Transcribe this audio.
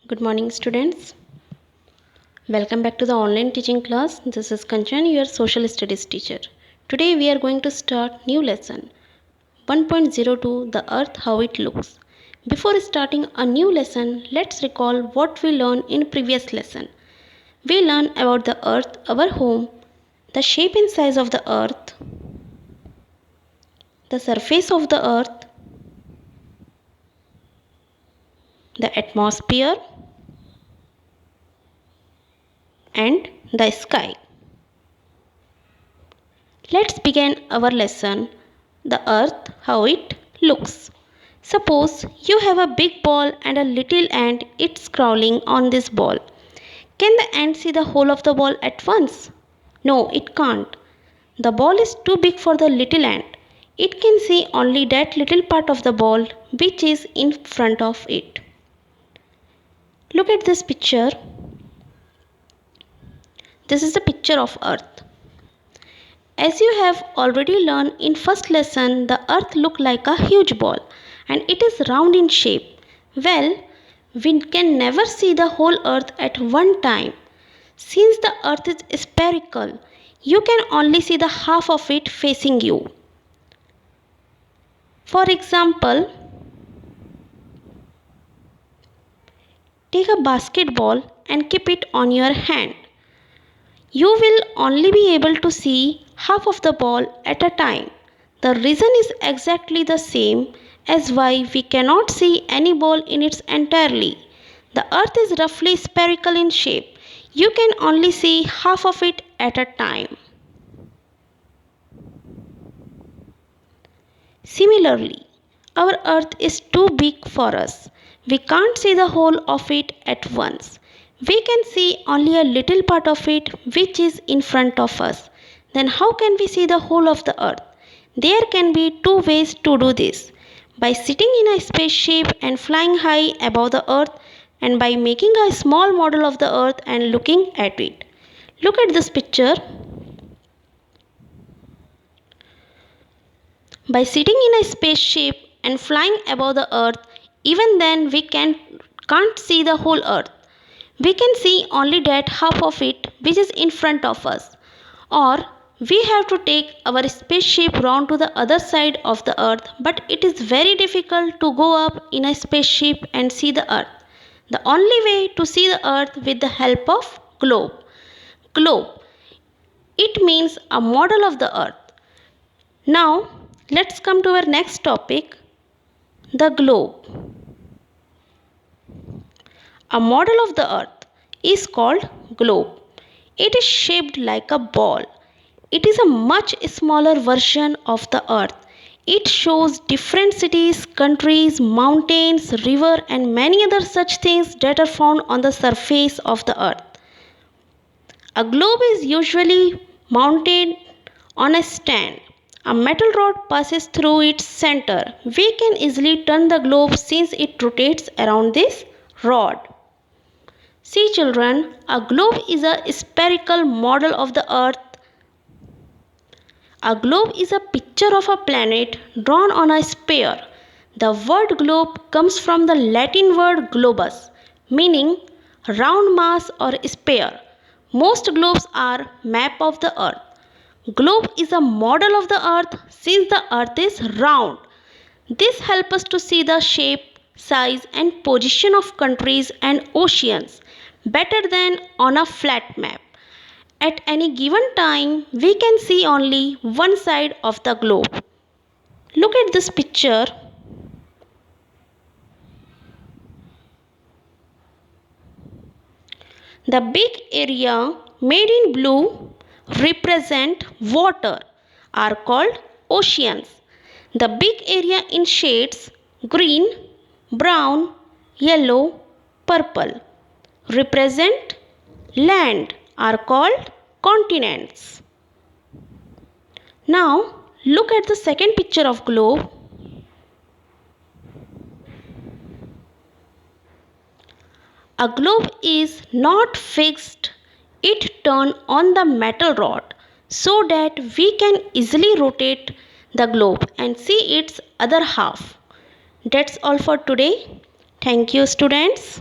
Good morning, students. Welcome back to the online teaching class. This is Kanchan, your social studies teacher. Today we are going to start new lesson 1.02, the earth how it looks. Before starting a new lesson, let's recall what we learned in previous lesson. We learned about the earth, our home, the shape and size of the earth, the surface of the earth, the atmosphere, and the sky. Let's begin our lesson, the earth, how it looks. Suppose you have a big ball and a little ant, it's crawling on this ball. Can the ant see the whole of the ball at once? No, it can't. The ball is too big for the little ant. It can see only that little part of the ball which is in front of it. Look at this picture. This is the picture of earth. As you have already learned in first lesson, the earth looks like a huge ball and it is round in shape. Well, we can never see the whole earth at one time. Since the earth is spherical, you can only see the half of it facing you. For example, take a basketball and keep it on your hand. You will only be able to see half of the ball at a time. The reason is exactly the same as why we cannot see any ball in its entirety. The earth is roughly spherical in shape. You can only see half of it at a time. Similarly, our earth is too big for us. We can't see the whole of it at once. We can see only a little part of it which is in front of us. Then how can we see the whole of the earth? There can be two ways to do this. By sitting in a spaceship and flying high above the earth, and by making a small model of the earth and looking at it. Look at this picture. By sitting in a spaceship and flying above the earth, even then we can't see the whole earth. We can see only that half of it which is in front of us. Or we have to take our spaceship round to the other side of the earth, but it is very difficult to go up in a spaceship and see the earth. The only way to see the earth with the help of globe. Globe. It means a model of the earth. Now, let's come to our next topic, the globe. A model of the earth is called globe. It is shaped like a ball. It is a much smaller version of the earth. It shows different cities, countries, mountains, river and many other such things that are found on the surface of the earth. A globe is usually mounted on a stand. A metal rod passes through its center. We can easily turn the globe since it rotates around this rod. See children, a globe is a spherical model of the earth. A globe is a picture of a planet drawn on a sphere. The word globe comes from the Latin word globus, meaning round mass or sphere. Most globes are map of the earth. Globe is a model of the earth since the earth is round. This helps us to see the shape, size and position of countries and oceans better than on a flat map. At any given time, we can see only one side of the globe. Look at this picture. The big area made in blue represent water are called oceans. The big area in shades green, brown, yellow, purple represent land are called continents. Now look at the second picture of globe. A globe is not fixed, it turns on the metal rod so that we can easily rotate the globe and see its other half. That's all for today. Thank you students.